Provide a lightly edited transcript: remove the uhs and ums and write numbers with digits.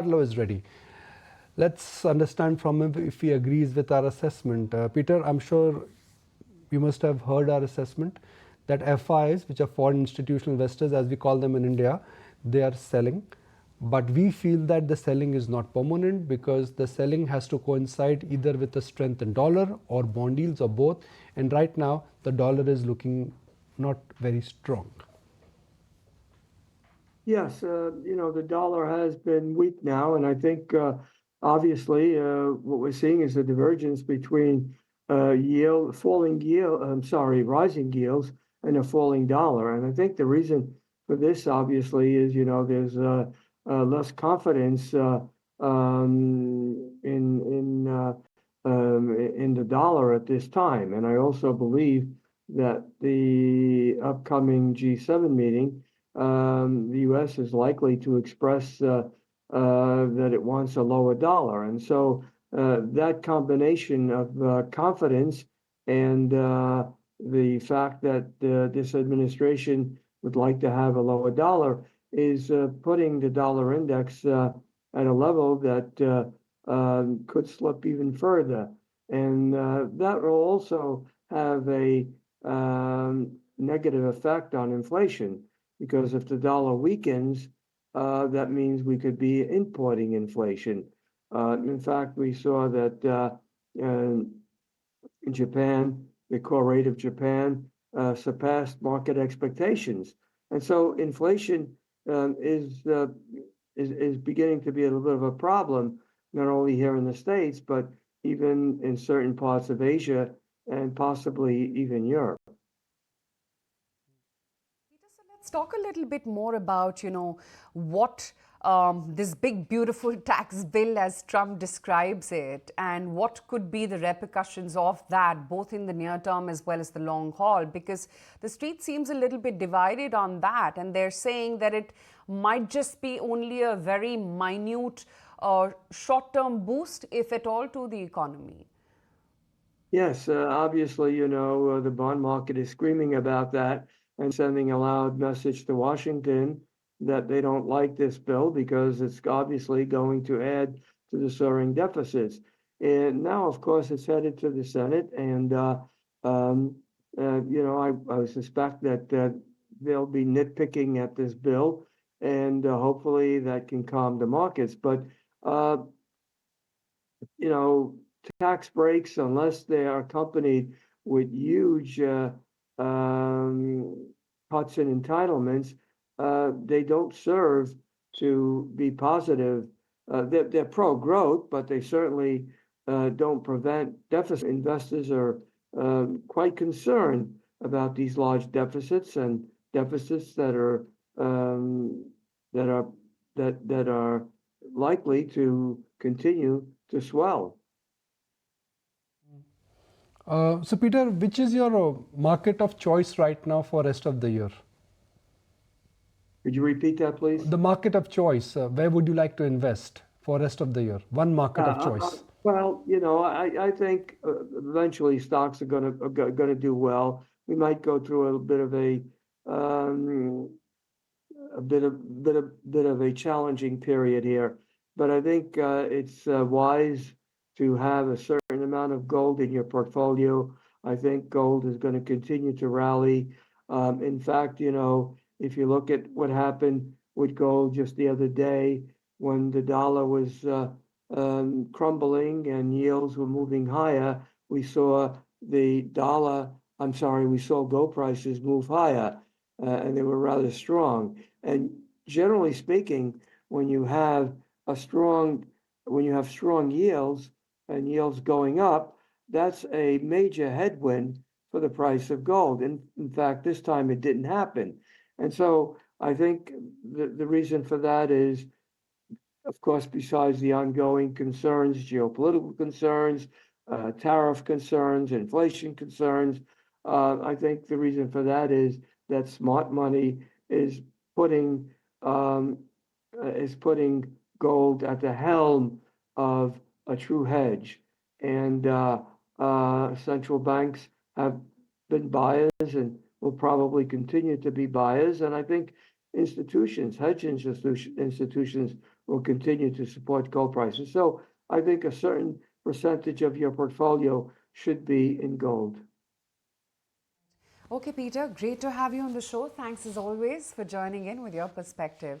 Carlo is ready. Let's understand from him if he agrees with our assessment. Peter, I'm sure you must have heard our assessment that FIs, which are foreign institutional investors, as we call them in India, they are selling. But we feel that the selling is not permanent because the selling has to coincide either with the strength in dollar or bond yields or both. And right now, the dollar is looking not very strong. Yes, the dollar has been weak now, and I think obviously what we're seeing is a divergence between rising yields and a falling dollar. And I think the reason for this obviously is, there's less confidence in the dollar at this time. And I also believe that the upcoming G7 meeting, the U.S. is likely to express that it wants a lower dollar. And so that combination of confidence and the fact that this administration would like to have a lower dollar is putting the dollar index at a level that could slip even further. And that will also have a negative effect on inflation. Because if the dollar weakens, that means we could be importing inflation. In fact, we saw that in Japan, the core rate of Japan surpassed market expectations, and so inflation is beginning to be a little bit of a problem, not only here in the States, but even in certain parts of Asia and possibly even Europe. Let's talk a little bit more about, what this big, beautiful tax bill, as Trump describes it, and what could be the repercussions of that, both in the near term as well as the long haul, because the street seems a little bit divided on that, and they're saying that it might just be only a very minute short-term boost, if at all, to the economy. Yes, obviously, the bond market is screaming about that and sending a loud message to Washington that they don't like this bill because it's obviously going to add to the soaring deficits. And now, of course, it's headed to the Senate, and I suspect that they'll be nitpicking at this bill, and hopefully that can calm the markets. But tax breaks, unless they are accompanied with huge cuts in entitlements, they don't serve to be positive. They're pro-growth, but they certainly don't prevent deficit. Investors are quite concerned about these large deficits and deficits that are likely to continue to swell. So Peter, which is your market of choice right now for rest of the year? Could you repeat that, please? The market of choice. Where would you like to invest for rest of the year? One market of choice. Well, I think eventually stocks are gonna do well. We might go through a bit of a challenging period here, but I think it's wise to have a certain amount of gold in your portfolio. I think gold is going to continue to rally. In fact, if you look at what happened with gold just the other day, when the dollar was crumbling and yields were moving higher, we saw gold prices move higher, and they were rather strong. And generally speaking, when you have strong yields and yields going up, that's a major headwind for the price of gold. And in fact, this time it didn't happen. And so I think the reason for that is, of course, besides the ongoing concerns, geopolitical concerns, tariff concerns, inflation concerns, I think the reason for that is that smart money is putting gold at the helm of a true hedge. And central banks have been buyers and will probably continue to be buyers. And I think hedge institutions will continue to support gold prices. So I think a certain percentage of your portfolio should be in gold. Okay, Peter, great to have you on the show. Thanks as always for joining in with your perspective.